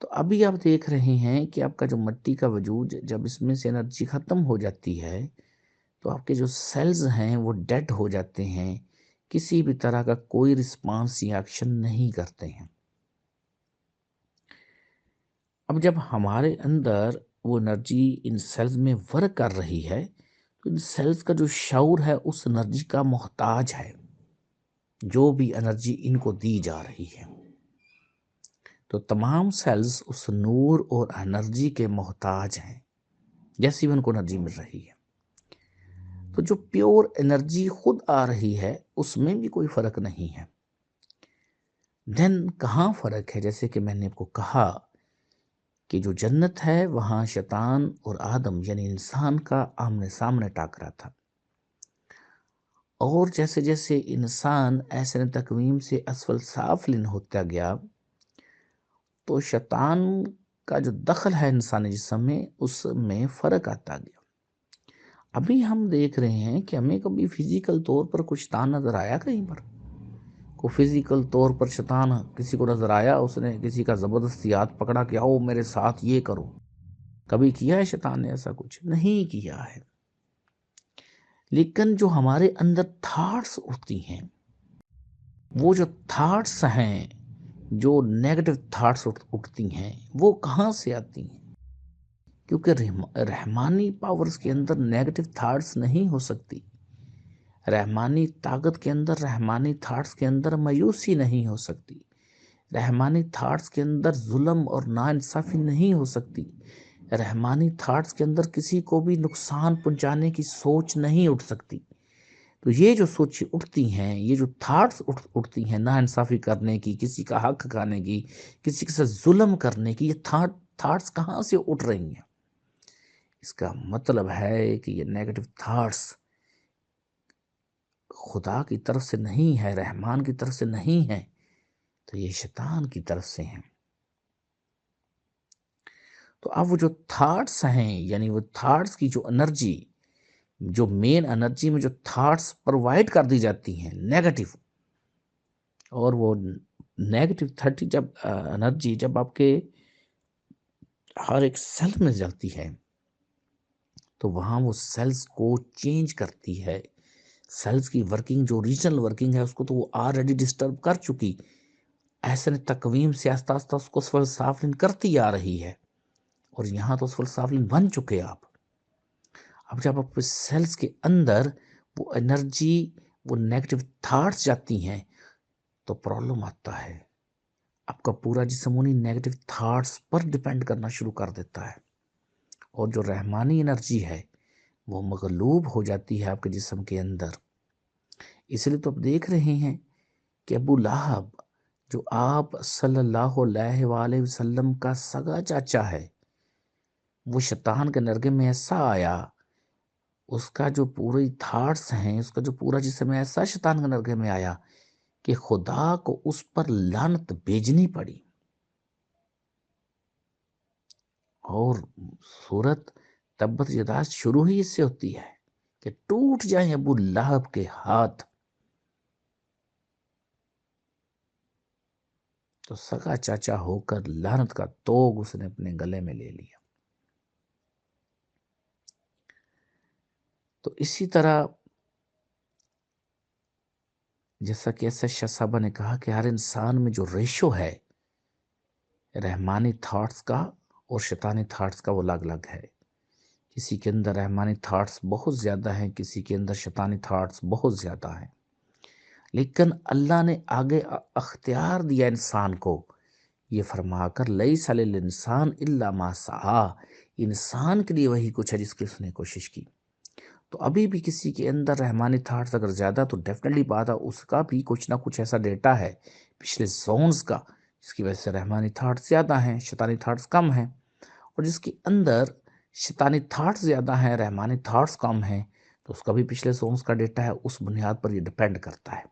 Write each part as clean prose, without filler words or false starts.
تو ابھی آپ دیکھ رہے ہیں کہ آپ کا جو مٹی کا وجود جب اس میں سے انرجی ختم ہو جاتی ہے تو آپ کے جو سیلز ہیں وہ ڈیڈ ہو جاتے ہیں، کسی بھی طرح کا کوئی رسپانس یا ایکشن نہیں کرتے ہیں۔ اب جب ہمارے اندر وہ انرجی ان سیلز میں ورک کر رہی ہے تو ان سیلز کا جو شعور ہے اس انرجی کا محتاج ہے، جو بھی انرجی ان کو دی جا رہی ہے۔ تو تمام سیلز اس نور اور انرجی کے محتاج ہیں، جیسی بھی ان کو انرجی مل رہی ہے۔ تو جو پیور انرجی خود آ رہی ہے اس میں بھی کوئی فرق نہیں ہے۔ دین کہاں فرق ہے؟ جیسے کہ میں نے آپ کو کہا کہ جو جنت ہے وہاں شیطان اور آدم یعنی انسان کا آمنے سامنے ٹاکرا تھا، اور جیسے جیسے انسان احسن تقویم سے اسفل سافلن ہوتا گیا تو شیطان کا جو دخل ہے انسانی جسم میں اس میں فرق آتا گیا۔ ابھی ہم دیکھ رہے ہیں کہ ہمیں کبھی فزیکل طور پر کچھ شیطان نظر آیا کہیں پر؟ کو فزیکل طور پر شیطان کسی کو نظر آیا، اس نے کسی کا زبردستی ہاتھ پکڑا کہ آؤ میرے ساتھ یہ کرو؟ کبھی کیا ہے شیطان نے ایسا؟ کچھ نہیں کیا ہے۔ لیکن جو ہمارے اندر تھاٹس اٹھتی ہیں، وہ جو تھاٹس ہیں، جو نیگیٹو تھاٹس اٹھتی ہیں، وہ کہاں سے آتی ہیں؟ کیونکہ رحمانی پاورز کے اندر نیگیٹو تھاٹس نہیں ہو سکتی، رحمانی طاقت کے اندر، رحمانی تھاٹس کے اندر مایوسی نہیں ہو سکتی، رحمانی تھاٹس کے اندر ظلم اور ناانصافی نہیں ہو سکتی، رحمانی تھاٹس کے اندر کسی کو بھی نقصان پہنچانے کی سوچ نہیں اٹھ سکتی۔ تو یہ جو سوچیں اٹھتی ہیں، یہ جو تھاٹس اٹھتی ہیں ناانصافی کرنے کی، کسی کا حق کھانے کی، کسی کے ساتھ ظلم کرنے کی، یہ تھاٹس کہاں سے اٹھ رہی ہیں؟ اس کا مطلب ہے کہ یہ نیگیٹو تھاٹس خدا کی طرف سے نہیں ہے، رحمان کی طرف سے نہیں ہے، تو یہ شیطان کی طرف سے ہیں۔ تو اب وہ جو تھاٹس ہیں، یعنی وہ تھاٹس کی جو انرجی، جو مین انرجی میں جو تھاٹس پرووائڈ کر دی جاتی ہیں نیگیٹو، اور وہ نیگیٹو 30 جب انرجی جب آپ کے ہر ایک سیل میں جاتی ہے تو وہاں وہ سیلز کو چینج کرتی ہے۔ سیلز کی ورکنگ جو ریجنل ورکنگ ہے اس کو تو وہ آلریڈی ڈسٹرب کر چکی، ایسے تقویم سے آہستہ آہستہ اس کو اسفل سافلن کرتی آ رہی ہے، اور یہاں تو اسفل سافلن بن چکے آپ۔ اب جب آپ سیلز کے اندر وہ انرجی، وہ نیگیٹو تھاٹس جاتی ہیں تو پرابلم آتا ہے۔ آپ کا پورا جسم انہی نیگیٹو تھاٹس پر ڈیپینڈ کرنا شروع کر دیتا ہے، اور جو رحمانی انرجی ہے وہ مغلوب ہو جاتی ہے آپ کے جسم کے اندر۔ اس لیے تو آپ دیکھ رہے ہیں کہ ابو لہب جو آپ صلی اللہ علیہ وآلہ وسلم کا سگا چاچا ہے، وہ شیطان کے نرغے میں ایسا آیا، اس کا جو پوری تھاٹس ہیں، اس کا جو پورا جسم ایسا شیطان کے نرغے میں آیا کہ خدا کو اس پر لعنت بھیجنی پڑی۔ اور سورت تبت یدا شروع ہی اس سے ہوتی ہے کہ ٹوٹ جائیں ابو لہب کے ہاتھ۔ تو سگا چاچا ہو کر لعنت کا توگ اس نے اپنے گلے میں لے لیا۔ تو اسی طرح جیسا کہ ایس ایس شاہ صاحبہ نے کہا کہ ہر انسان میں جو ریشو ہے رحمانی تھاٹس کا اور شیطانی تھاٹس کا وہ الگ الگ ہے۔ کسی کے اندر رحمانی تھاٹس بہت زیادہ ہیں، کسی کے اندر شیطانی تھاٹس بہت زیادہ ہیں، لیکن اللہ نے آگے اختیار دیا انسان کو، یہ فرما کر لیس علی الانسان الا ما سعی، انسان کے لیے وہی کچھ ہے جس کی اس نے کوشش کی۔ تو ابھی بھی کسی کے اندر رحمانی تھاٹس اگر زیادہ تو ڈیفینیٹلی بات ہے اس کا بھی کچھ نہ کچھ ایسا ڈیٹا ہے پچھلے زونز کا جس کی وجہ سے رحمانی تھاٹس زیادہ ہیں، شیطانی تھاٹس کم ہیں، اور جس کے اندر شیطانی تھاٹس زیادہ ہیں، رحمانی تھاٹس کم ہیں، تو اس کا بھی پچھلے زونز کا ڈیٹا ہے، اس بنیاد پر یہ ڈیپینڈ کرتا ہے۔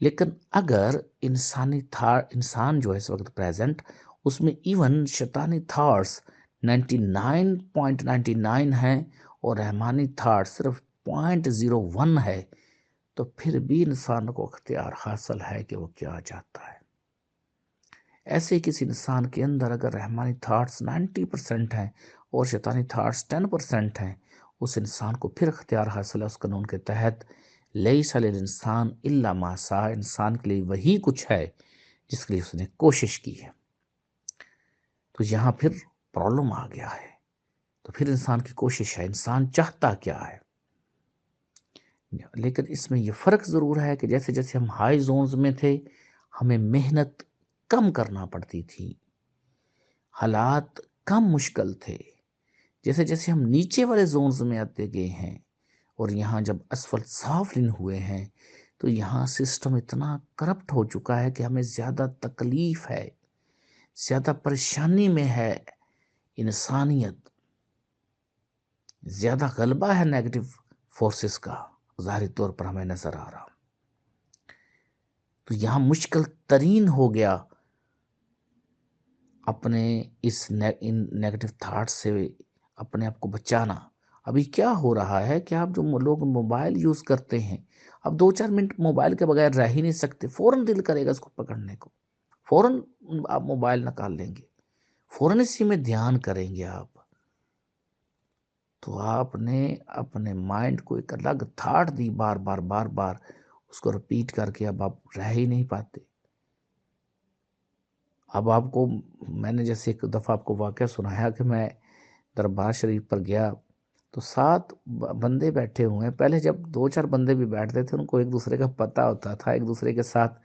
لیکن اگر انسان جو ہے اس وقت پریزنٹ، اس میں ایون شیطانی تھاٹس 99.99 ہیں اور رحمانی تھاٹ صرف 0.01 ہے، تو پھر بھی انسان کو اختیار حاصل ہے کہ وہ کیا چاہتا ہے۔ ایسے ہی کسی انسان کے اندر اگر رحمانی تھاٹس 90% ہیں اور شیطانی تھاٹس 10% ہیں، اس انسان کو پھر اختیار حاصل ہے اس قانون کے تحت، لیس للانسان الا ما سعی، انسان کے لیے وہی کچھ ہے جس کے لیے اس نے کوشش کی ہے۔ تو یہاں پھر پرابلم آ گیا ہے، تو پھر انسان کی کوشش ہے، انسان چاہتا کیا ہے۔ لیکن اس میں یہ فرق ضرور ہے کہ جیسے جیسے ہم ہائی زونز میں تھے ہمیں محنت کم کرنا پڑتی تھی، حالات کم مشکل تھے۔ جیسے جیسے ہم نیچے والے زونز میں آتے گئے ہیں اور یہاں جب اسفل سافلن ہوئے ہیں تو یہاں سسٹم اتنا کرپٹ ہو چکا ہے کہ ہمیں زیادہ تکلیف ہے، زیادہ پریشانی میں ہے انسانیت، زیادہ غلبہ ہے نیگیٹو فورسز کا ظاہری طور پر ہمیں نظر آ رہا۔ تو یہاں مشکل ترین ہو گیا اپنے ان نیگیٹو تھاٹ سے اپنے آپ کو بچانا۔ ابھی کیا ہو رہا ہے کہ آپ جو لوگ موبائل یوز کرتے ہیں، اب 2-4 منٹ موبائل کے بغیر رہ ہی نہیں سکتے، فوراً دل کرے گا اس کو پکڑنے کو، فوراً آپ موبائل نکال لیں گے، فوراً اسی میں دھیان کریں گے آپ۔ تو آپ نے اپنے مائنڈ کو ایک الگ تھاٹ دی، بار بار بار بار اس کو رپیٹ کر کے اب آپ رہ ہی نہیں پاتے۔ اب آپ کو میں نے جیسے ایک دفعہ آپ کو واقعہ سنایا کہ میں دربار شریف پر گیا تو 7 بندے بیٹھے ہوئے ہیں۔ پہلے جب 2-4 بندے بھی بیٹھتے تھے ان کو ایک دوسرے کا پتہ ہوتا تھا، ایک دوسرے کے ساتھ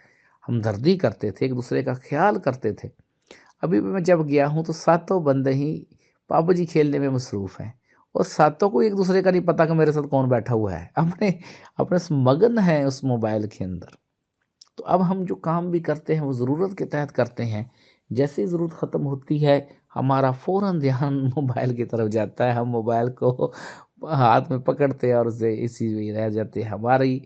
ہمدردی کرتے تھے، ایک دوسرے کا خیال کرتے تھے۔ ابھی بھی میں جب گیا ہوں تو 7 بندے ہی پابو جی کھیلنے میں مصروف ہیں اور 7 کو ایک دوسرے کا نہیں پتا کہ میرے ساتھ کون بیٹھا ہوا ہے، اپنے مگن ہیں اس موبائل کے اندر۔ تو اب ہم جو کام بھی کرتے ہیں وہ ضرورت کے تحت کرتے ہیں، جیسے ہی ضرورت ختم ہوتی ہے ہمارا فوراً دھیان موبائل کی طرف جاتا ہے، ہم موبائل کو ہاتھ میں پکڑتے ہیں اور اسے اسی میں رہ جاتے ہیں۔ ہماری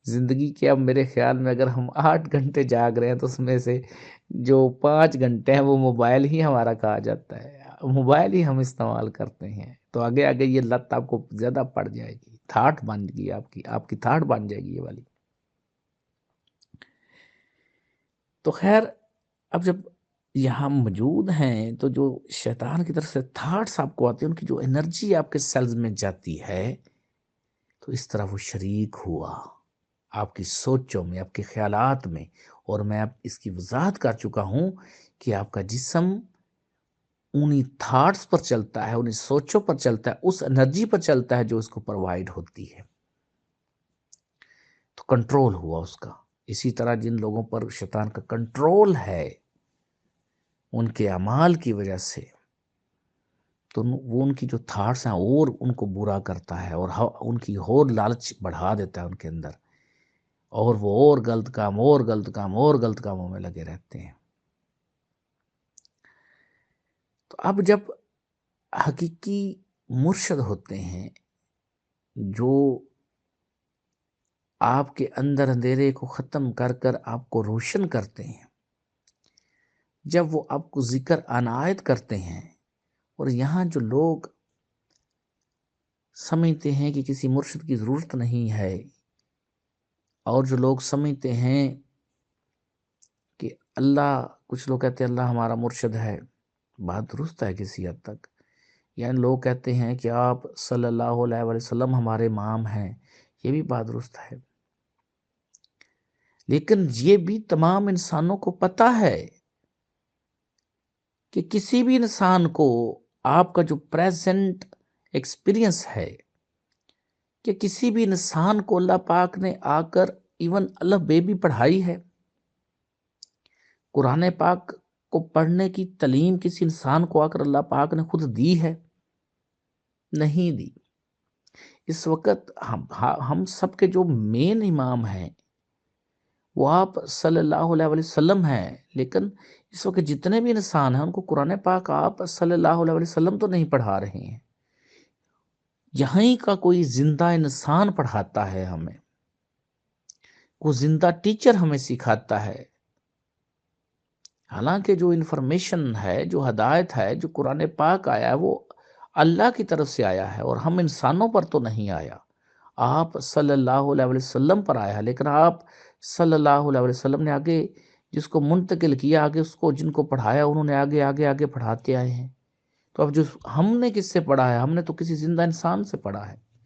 زندگی کے اب میرے خیال میں اگر ہم 8 گھنٹے جاگ رہے ہیں تو اس میں سے جو 5 گھنٹے ہیں وہ موبائل ہی ہمارا کہا جاتا ہے، موبائل ہی ہم استعمال کرتے ہیں۔ تو آگے آگے یہ لت آپ کو زیادہ پڑ جائے گی، تھاٹ بن گئی آپ کی تھاٹ بن جائے گی یہ والی۔ تو خیر اب جب یہاں موجود ہیں تو جو شیطان کی طرف سے تھاٹس آپ کو آتے ہیں ان کی جو انرجی آپ کے سیلز میں جاتی ہے تو اس طرح وہ شریک ہوا آپ کی سوچوں میں، آپ کے خیالات میں۔ اور میں اب اس کی وضاحت کر چکا ہوں کہ آپ کا جسم انہی تھاٹس پر چلتا ہے، انہی سوچوں پر چلتا ہے، اس انرجی پر چلتا ہے جو اس کو پرووائڈ ہوتی ہے۔ تو کنٹرول ہوا اس کا۔ اسی طرح جن لوگوں پر شیطان کا کنٹرول ہے ان کے اعمال کی وجہ سے تو وہ ان کی جو تھاٹس ہیں اور ان کو برا کرتا ہے اور ان کی اور لالچ بڑھا دیتا ہے ان کے اندر، اور وہ اور غلط کام اور غلط کام اور غلط کاموں میں لگے رہتے ہیں۔ تو اب جب حقیقی مرشد ہوتے ہیں جو آپ کے اندر اندھیرے کو ختم کر کر آپ کو روشن کرتے ہیں، جب وہ آپ کو ذکر عنایت کرتے ہیں، اور یہاں جو لوگ سمجھتے ہیں کہ کسی مرشد کی ضرورت نہیں ہے اور جو لوگ سمجھتے ہیں کہ اللہ، کچھ لوگ کہتے ہیں اللہ ہمارا مرشد ہے، بات درست ہے کسی حد تک، یعنی لوگ کہتے ہیں کہ آپ صلی اللہ علیہ وسلم ہمارے امام ہیں، یہ بھی بات درست ہے، لیکن یہ بھی تمام انسانوں کو پتہ ہے کہ کسی بھی انسان کو آپ کا جو پریزنٹ ایکسپیرینس ہے کہ کسی بھی انسان کو اللہ پاک نے آ کر ایون الف بے بھی پڑھائی ہے، قرآن پاک کو پڑھنے کی تعلیم کسی انسان کو آ کر اللہ پاک نے خود دی ہے؟ نہیں دی۔ اس وقت ہم سب کے جو مین امام ہیں وہ آپ صلی اللہ علیہ وسلم ہیں، لیکن اس وقت جتنے بھی انسان ہیں ان کو قرآن پاک آپ صلی اللہ علیہ وسلم تو نہیں پڑھا رہے ہیں، یہیں کا کوئی زندہ انسان پڑھاتا ہے ہمیں، وہ زندہ ٹیچر ہمیں سکھاتا ہے۔ حالانکہ جو انفارمیشن ہے، جو ہدایت ہے، جو قرآن پاک آیا ہے وہ اللہ کی طرف سے آیا ہے اور ہم انسانوں پر تو نہیں آیا، آپ صلی اللہ علیہ وسلم پر آیا ہے۔ لیکن آپ صلی اللہ علیہ وسلم نے آگے جس کو منتقل کیا آگے، اس کو جن کو پڑھایا انہوں نے آگے آگے آگے پڑھاتے آئے ہیں۔ تو اب جو ہم نے کس سے پڑھا ہے؟ ہم نے تو کسی زندہ انسان سے پڑھا ہے۔